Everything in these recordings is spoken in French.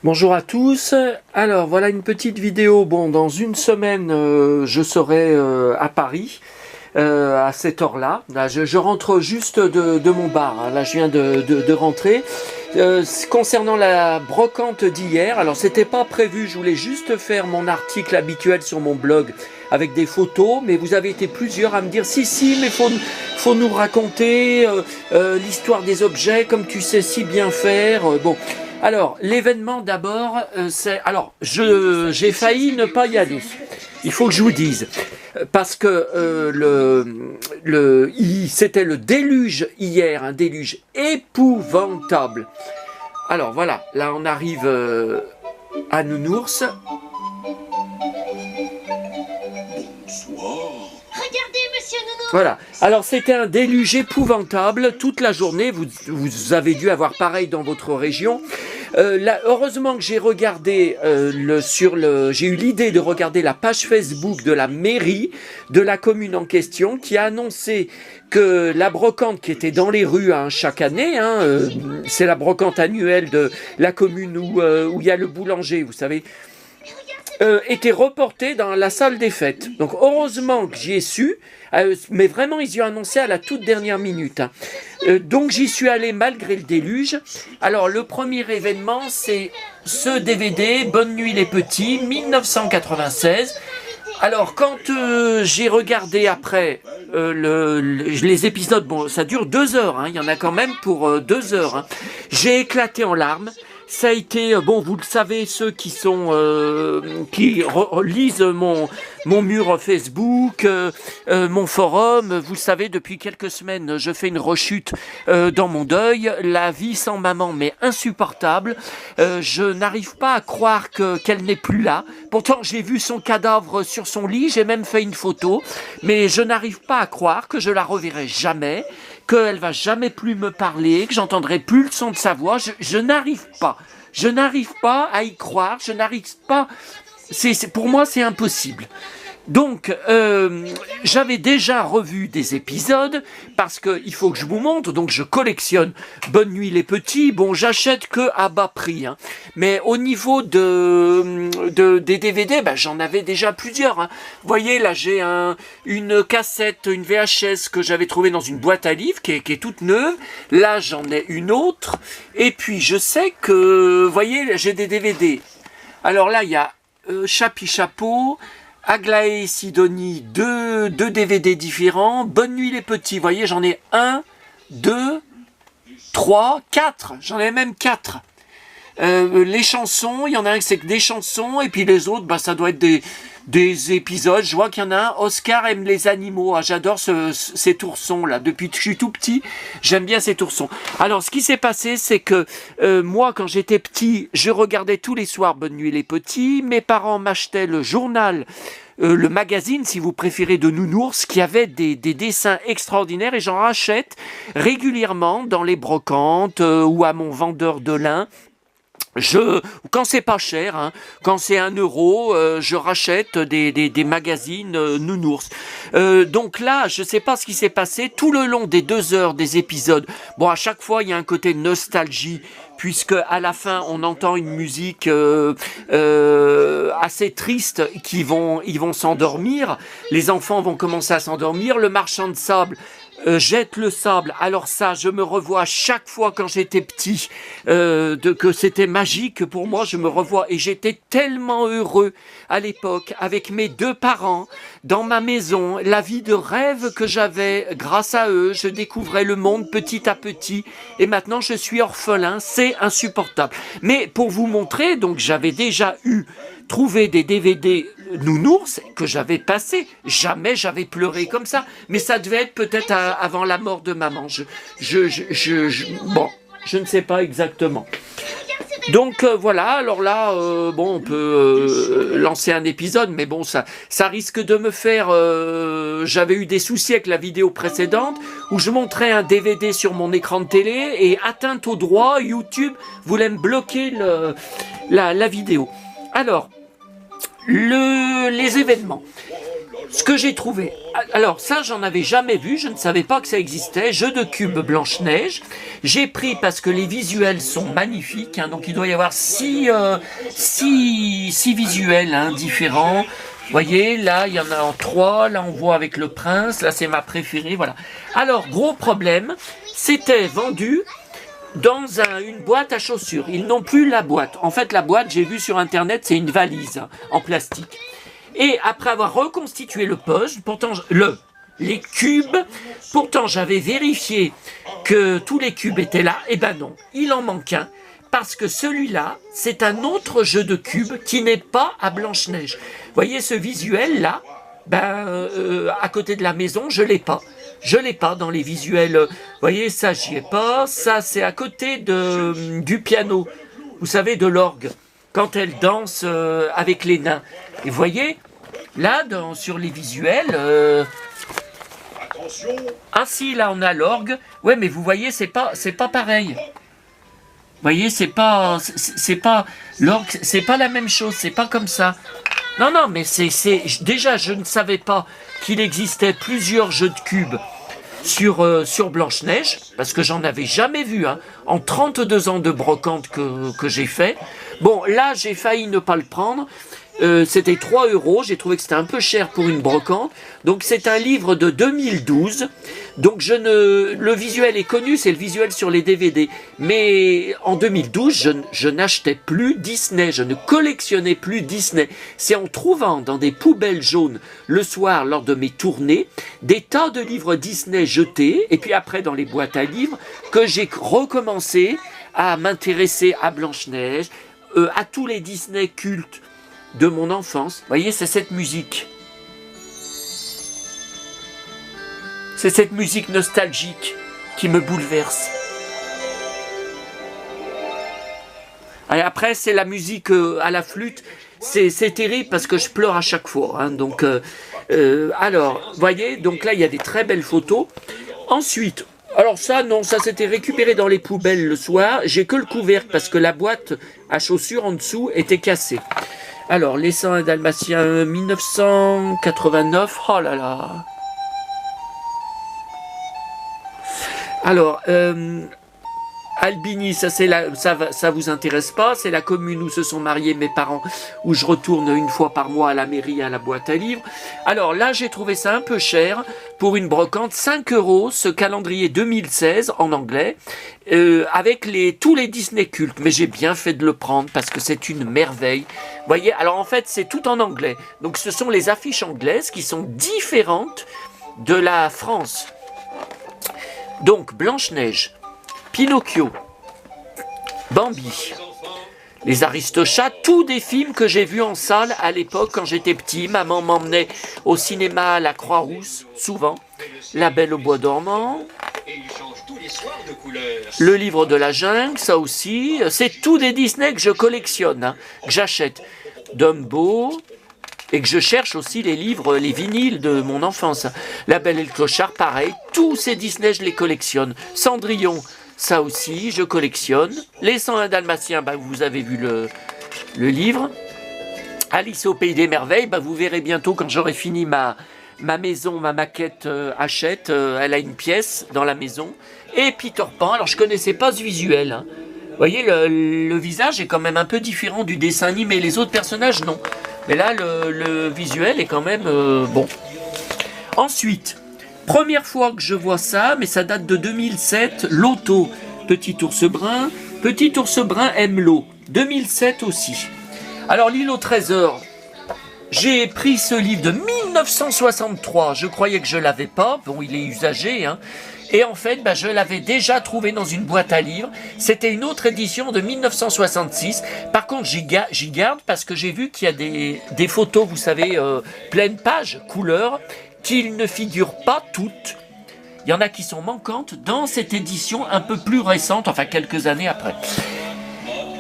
Bonjour à tous, alors voilà une petite vidéo, bon dans une semaine je serai à Paris à cette heure-là, je rentre juste de mon bar, hein. Là je viens de rentrer. Concernant la brocante d'hier, alors c'était pas prévu, je voulais juste faire mon article habituel sur mon blog avec des photos, mais vous avez été plusieurs à me dire si mais faut nous raconter l'histoire des objets comme tu sais si bien faire, bon. Alors, l'événement d'abord, c'est... Alors, j'ai failli ne pas y aller. Il faut que je vous dise. Parce que c'était le déluge hier, un déluge épouvantable. Alors voilà, là on arrive à Nounours. Regardez, monsieur Nounours. Voilà. Alors c'était un déluge épouvantable toute la journée. Vous avez dû avoir pareil dans votre région. Heureusement que j'ai regardé j'ai eu l'idée de regarder la page Facebook de la mairie de la commune en question qui a annoncé que la brocante qui était dans les rues chaque année, c'est la brocante annuelle de la commune où il y a le boulanger, vous savez, était reportée dans la salle des fêtes. Donc heureusement que j'y ai su, mais vraiment ils y ont annoncé à la toute dernière minute. Donc j'y suis allé malgré le déluge. Alors le premier événement c'est ce DVD, Bonne nuit les petits, 1996. Alors quand j'ai regardé après les épisodes, bon ça dure 2 heures, il y en a quand même pour 2 heures. J'ai éclaté en larmes. Ça a été, bon, vous le savez, ceux qui sont qui lisent mon mur Facebook, mon forum, vous le savez, depuis quelques semaines, je fais une rechute dans mon deuil. La vie sans maman m'est insupportable. Je n'arrive pas à croire qu'elle n'est plus là. Pourtant, j'ai vu son cadavre sur son lit, j'ai même fait une photo, mais je n'arrive pas à croire que je la reverrai jamais, qu'elle va jamais plus me parler, que j'entendrai plus le son de sa voix. Je n'arrive pas. Je n'arrive pas à y croire. Je n'arrive pas. Pour moi, c'est impossible. Donc, j'avais déjà revu des épisodes parce que il faut que je vous montre. Donc, je collectionne Bonne nuit les petits. Bon, j'achète que à bas prix. Mais au niveau des DVD, j'en avais déjà plusieurs. Vous voyez, là, j'ai une cassette, une VHS que j'avais trouvée dans une boîte à livres qui est toute neuve. Là, j'en ai une autre. Et puis, je sais que, vous voyez, j'ai des DVD. Alors là, il y a Chapi Chapeau, Aglaé et Sidonie, deux DVD différents. Bonne nuit les petits, vous voyez, j'en ai 1, 2, 3, 4. J'en ai même 4. Les chansons, il y en a un qui c'est que des chansons, et puis les autres, ça doit être des épisodes. Je vois qu'il y en a un, Oscar aime les animaux. J'adore ces oursons-là. Depuis que je suis tout petit, j'aime bien ces oursons. Alors, ce qui s'est passé, c'est que moi, quand j'étais petit, je regardais tous les soirs Bonne nuit les petits. Mes parents m'achetaient le journal, le magazine, si vous préférez, de Nounours, qui avait des dessins extraordinaires, et j'en rachète régulièrement dans les brocantes ou à mon vendeur de lin. Quand c'est pas cher, quand c'est 1 euro, je rachète des magazines Nounours. Donc là, je sais pas ce qui s'est passé tout le long des 2 heures des épisodes. Bon, à chaque fois, il y a un côté nostalgie, puisque à la fin, on entend une musique assez triste ils vont s'endormir. Les enfants vont commencer à s'endormir. Le marchand de sable jette le sable. Alors ça, je me revois à chaque fois quand j'étais petit, que c'était magique pour moi. Je me revois et j'étais tellement heureux à l'époque avec mes 2 parents dans ma maison. La vie de rêve que j'avais grâce à eux, je découvrais le monde petit à petit. Et maintenant, je suis orphelin. C'est insupportable. Mais pour vous montrer, donc j'avais déjà trouvé des DVD Nounours que j'avais passé. Jamais j'avais pleuré comme ça, mais ça devait être peut-être avant la mort de maman. Bon, je ne sais pas exactement. Donc voilà, alors là, on peut lancer un épisode, mais bon, ça risque de me faire... J'avais eu des soucis avec la vidéo précédente, où je montrais un DVD sur mon écran de télé, et atteinte au droit, YouTube voulait me bloquer la vidéo. Alors, les événements. ce que j'ai trouvé, alors ça j'en avais jamais vu, je ne savais pas que ça existait, jeu de cubes Blanche-Neige. J'ai pris parce que les visuels sont magnifiques, hein, donc il doit y avoir six visuels hein, différents. Vous voyez, là il y en a en 3, là on voit avec le prince, là c'est ma préférée, voilà. Alors gros problème, c'était vendu dans une boîte à chaussures. Ils n'ont plus la boîte. En fait, la boîte, j'ai vu sur internet, c'est une valise hein, en plastique. Et après avoir reconstitué le puzzle, pourtant les cubes, pourtant j'avais vérifié que tous les cubes étaient là. Et ben non, il en manque un. Parce que celui-là, c'est un autre jeu de cubes qui n'est pas à Blanche-Neige. Vous voyez ce visuel-là, à côté de la maison, je l'ai pas. Je l'ai pas dans les visuels. Vous voyez, ça, j'y ai pas. Ça, c'est à côté du piano. Vous savez, de l'orgue. Quand elle danse avec les nains. Et vous voyez, là, sur les visuels... Ah si, là, on a l'orgue. Ouais, mais vous voyez, c'est pas pareil. Vous voyez, c'est pas l'orgue, c'est pas la même chose. C'est pas comme ça. Non, mais déjà, je ne savais pas qu'il existait plusieurs jeux de cubes sur Blanche-Neige, parce que j'en avais jamais vu, hein, en 32 ans de brocante que j'ai fait. Bon, là, j'ai failli ne pas le prendre. C'était 3 €, j'ai trouvé que c'était un peu cher pour une brocante. Donc c'est un livre de 2012. Donc le visuel est connu, c'est le visuel sur les DVD. Mais en 2012, je n'achetais plus Disney, je ne collectionnais plus Disney. C'est en trouvant dans des poubelles jaunes le soir lors de mes tournées des tas de livres Disney jetés, et puis après dans les boîtes à livres, que j'ai recommencé à m'intéresser à Blanche-Neige, à tous les Disney cultes de mon enfance. Vous voyez, c'est cette musique. C'est cette musique nostalgique qui me bouleverse. Et après, c'est la musique à la flûte. C'est terrible parce que je pleure à chaque fois. Hein. Donc, alors, vous voyez, donc là, il y a des très belles photos. Ensuite, alors ça, non, ça c'était récupéré dans les poubelles le soir. J'ai que le couvercle parce que la boîte à chaussures en dessous était cassée. Alors, les 101 Dalmatiens 1989, oh là là. Alors, Albini, ça vous intéresse pas, c'est la commune où se sont mariés mes parents, où je retourne une fois par mois à la mairie à la boîte à livres. Alors là, j'ai trouvé ça un peu cher pour une brocante, 5 €, ce calendrier 2016 en anglais, avec tous les Disney cultes. Mais j'ai bien fait de le prendre parce que c'est une merveille. Vous voyez, alors en fait, c'est tout en anglais. Donc ce sont les affiches anglaises qui sont différentes de la France. Donc Blanche-Neige, Pinocchio, Bambi, les Aristochats, tous des films que j'ai vus en salle à l'époque quand j'étais petit. Maman m'emmenait au cinéma à la Croix-Rousse, souvent. La Belle au bois dormant. Le livre de la jungle, ça aussi. C'est tout des Disney que je collectionne, hein, que j'achète. Dumbo. Et que je cherche aussi les livres, les vinyles de mon enfance. La Belle et le Clochard, pareil. Tous ces Disney, je les collectionne. Cendrillon, ça aussi, je collectionne. Les 101 Dalmatiens, vous avez vu le livre. Alice au Pays des Merveilles, vous verrez bientôt quand j'aurai fini ma maison, ma maquette Hachette. Elle a une pièce dans la maison. Et Peter Pan, alors je connaissais pas ce visuel. Hein. Vous voyez, le visage est quand même un peu différent du dessin animé. Les autres personnages, non. Mais là, le visuel est quand même bon. Ensuite, première fois que je vois ça, mais ça date de 2007, Loto, Petit ours brun. Petit ours brun aime l'eau. 2007 aussi. Alors, l'île au trésor. J'ai pris ce livre de 1963. Je croyais que je l'avais pas. Bon, il est usagé, hein. Et en fait, je l'avais déjà trouvé dans une boîte à livres. C'était une autre édition de 1966. Par contre, j'y garde parce que j'ai vu qu'il y a des photos, vous savez, pleine page, couleur, qui ne figurent pas toutes. Il y en a qui sont manquantes dans cette édition un peu plus récente, enfin quelques années après.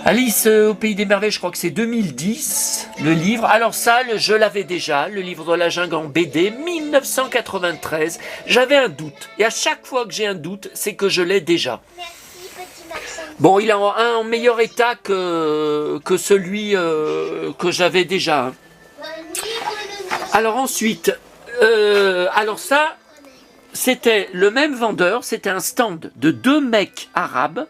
Alice au Pays des Merveilles, je crois que c'est 2010, le livre. Alors ça, je l'avais déjà, le livre de la jungle en BD, 1993. J'avais un doute. Et à chaque fois que j'ai un doute, c'est que je l'ai déjà. Merci, petit Maxence. Bon, il est en meilleur état que celui que j'avais déjà. Hein. Alors ensuite, Alors ça, c'était le même vendeur, c'était un stand de 2 mecs arabes.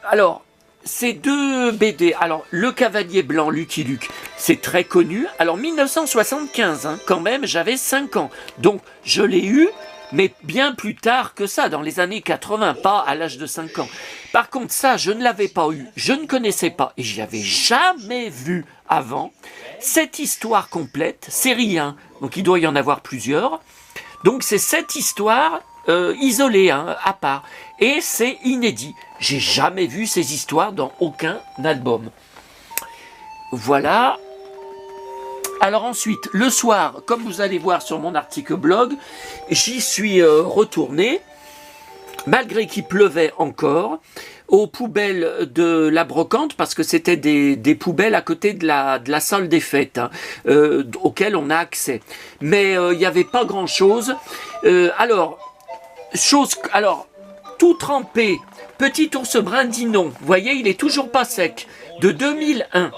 Alors, ces 2 BD, alors Le Cavalier Blanc, Lucky Luke, c'est très connu. Alors 1975, hein, quand même, j'avais 5 ans. Donc je l'ai eu, mais bien plus tard que ça, dans les années 80, pas à l'âge de 5 ans. Par contre, ça, je ne l'avais pas eu, je ne connaissais pas, et je n'avais jamais vu avant cette histoire complète, série 1, donc il doit y en avoir plusieurs. Donc c'est cette histoire isolée, hein, à part. Et c'est inédit. J'ai jamais vu ces histoires dans aucun album. Voilà. Alors ensuite, le soir, comme vous allez voir sur mon article blog, j'y suis retourné, malgré qu'il pleuvait encore, aux poubelles de la brocante, parce que c'était des poubelles à côté de la salle des fêtes, hein, auxquelles on a accès. Mais il n'y avait pas grand-chose. Alors, tout trempé, Petit ours brun dit non. Vous voyez, il est toujours pas sec. De 2001.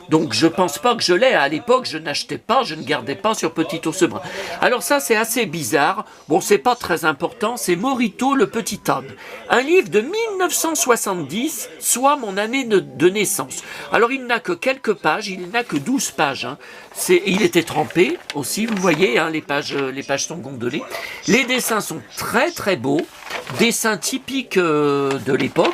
Donc je pense pas que je l'ai. À l'époque, je n'achetais pas, je ne gardais pas sur Petit ours brun. Alors ça, c'est assez bizarre. Bon, c'est pas très important. C'est Morito le petit homme. Un livre de 1970, soit mon année de naissance. Alors il n'a que quelques pages, il n'a que 12 pages. Hein. Il était trempé aussi, vous voyez, hein, les pages sont gondolées. Les dessins sont très très beaux. Dessins typiques de l'époque.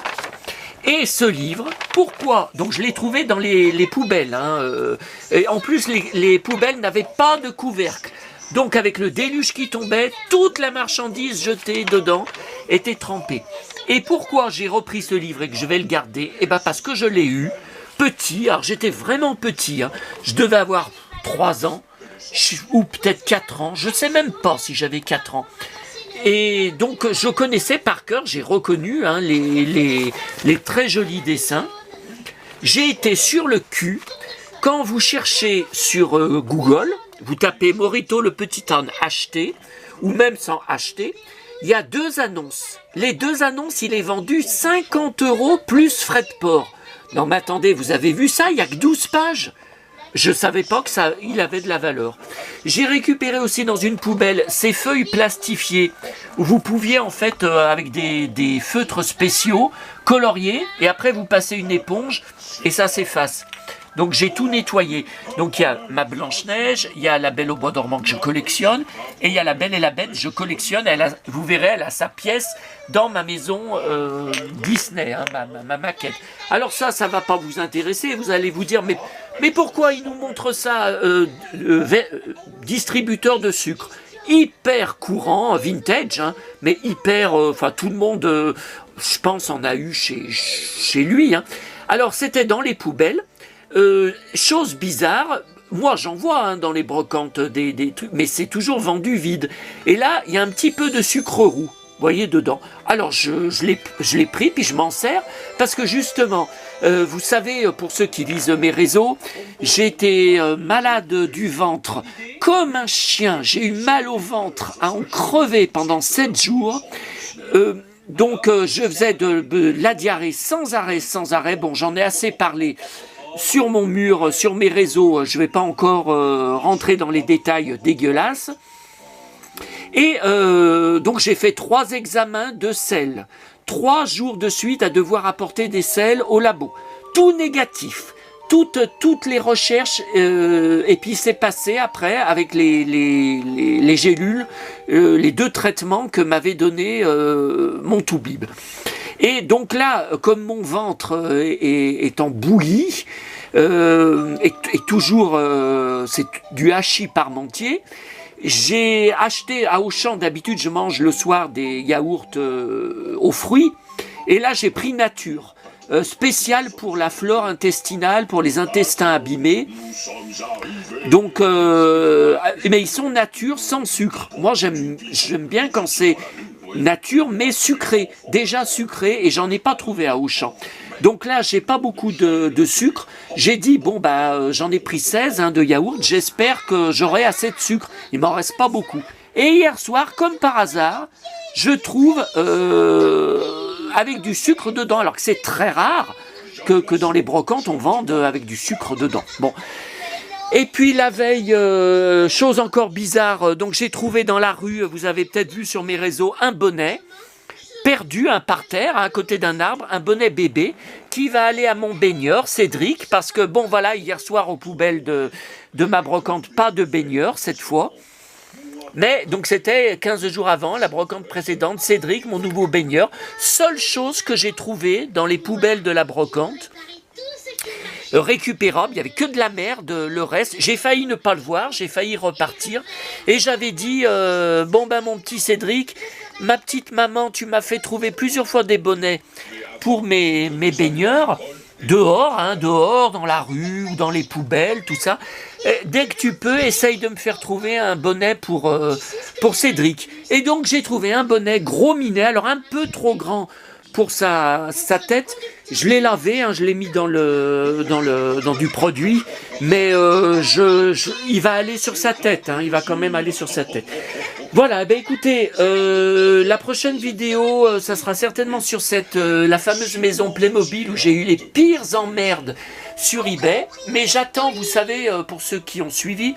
Et ce livre, pourquoi? Donc je l'ai trouvé dans les poubelles. Hein, et en plus, les poubelles n'avaient pas de couvercle. Donc avec le déluge qui tombait, toute la marchandise jetée dedans était trempée. Et pourquoi j'ai repris ce livre et que je vais le garder? Eh bien parce que je l'ai eu petit. Alors j'étais vraiment petit. Hein, je devais avoir 3 ans, ou peut-être 4 ans. Je ne sais même pas si j'avais 4 ans. Et donc je connaissais par cœur, j'ai reconnu hein, les très jolis dessins. J'ai été sur le cul. Quand vous cherchez sur Google, vous tapez Morito le petit âne acheté, ou même sans acheter, il y a 2 annonces. Les 2 annonces, il est vendu 50 € plus frais de port. Non mais attendez, vous avez vu ça? Il n'y a que 12 pages. Je savais pas que il avait de la valeur. J'ai récupéré aussi dans une poubelle ces feuilles plastifiées où vous pouviez en fait avec des feutres spéciaux colorier et après vous passez une éponge et ça s'efface. Donc j'ai tout nettoyé. Donc il y a ma Blanche-Neige, il y a la Belle au bois dormant que je collectionne, et il y a la Belle et la Bête, je collectionne. Vous verrez, elle a sa pièce dans ma maison Disney, hein, ma maquette. Alors ça va pas vous intéresser, vous allez vous dire, mais pourquoi il nous montre ça, distributeur de sucre? Hyper courant, vintage, hein, mais hyper, tout le monde, je pense, en a eu chez lui. Hein. Alors c'était dans les poubelles. Chose bizarre, moi j'en vois hein, dans les brocantes des trucs, mais c'est toujours vendu vide. Et là, il y a un petit peu de sucre roux, vous voyez, dedans. Alors je l'ai pris, puis je m'en sers, parce que justement, vous savez, pour ceux qui lisent mes réseaux, j'ai été malade du ventre, comme un chien. J'ai eu mal au ventre, à en crever pendant 7 jours. Donc je faisais de la diarrhée sans arrêt. Bon, j'en ai assez parlé sur mon mur, sur mes réseaux, je ne vais pas encore rentrer dans les détails dégueulasses. Et donc j'ai fait 3 examens de sel. 3 jours de suite à devoir apporter des sels au labo. Tout négatif. Toutes les recherches, et puis c'est passé après avec les gélules, les 2 traitements que m'avait donné mon toubib. Et donc là, comme mon ventre est en bouillie, et toujours c'est du hachis parmentier, j'ai acheté à Auchan, d'habitude je mange le soir des yaourts aux fruits, et là j'ai pris nature. Spécial pour la flore intestinale, pour les intestins abîmés. Donc, mais ils sont nature sans sucre. Moi, j'aime bien quand c'est nature, mais sucré. Déjà sucré, et j'en ai pas trouvé à Auchan. Donc là, j'ai pas beaucoup de sucre. J'ai dit, bon, j'en ai pris 16 hein, de yaourt. J'espère que j'aurai assez de sucre. Il m'en reste pas beaucoup. Et hier soir, comme par hasard, je trouve... avec du sucre dedans, alors que c'est très rare que dans les brocantes on vende avec du sucre dedans. Bon, Et puis la veille, chose encore bizarre, donc j'ai trouvé dans la rue, vous avez peut-être vu sur mes réseaux, un bonnet perdu, un par terre, à côté d'un arbre, un bonnet bébé, qui va aller à mon baigneur, Cédric, parce que bon voilà, hier soir aux poubelles de ma brocante, pas de baigneur cette fois. Mais donc c'était 15 jours avant, la brocante précédente, Cédric, mon nouveau baigneur. Seule chose que j'ai trouvée dans les poubelles de la brocante, récupérable, il n'y avait que de la merde, le reste, j'ai failli ne pas le voir, j'ai failli repartir, et j'avais dit, bon ben mon petit Cédric, ma petite maman, tu m'as fait trouver plusieurs fois des bonnets pour mes baigneurs, dehors, dehors, dans la rue, ou dans les poubelles, tout ça. Dès que tu peux, essaye de me faire trouver un bonnet pour Cédric. Et donc j'ai trouvé un bonnet gros minet, alors un peu trop grand pour sa tête. Je l'ai lavé, je l'ai mis dans du produit, mais il va aller sur sa tête, il va quand même aller sur sa tête. Voilà, ben écoutez, la prochaine vidéo, ça sera certainement sur la fameuse maison Playmobil où j'ai eu les pires emmerdes sur eBay, mais j'attends, vous savez, pour ceux qui ont suivi,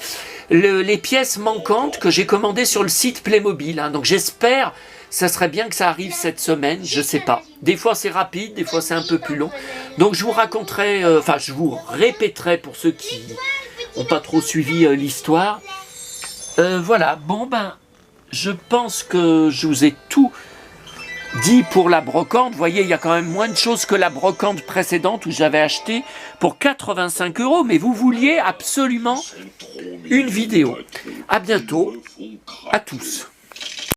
les pièces manquantes que j'ai commandées sur le site Playmobil, donc j'espère. Ça serait bien que ça arrive cette semaine, je sais pas. Des fois c'est rapide, des fois c'est un peu plus long. Donc je vous raconterai, je vous répéterai pour ceux qui n'ont pas trop suivi l'histoire. Voilà, bon ben, je pense que je vous ai tout dit pour la brocante. Vous voyez, il y a quand même moins de choses que la brocante précédente où j'avais acheté pour 85 €. Mais vous vouliez absolument une vidéo. À bientôt, à tous.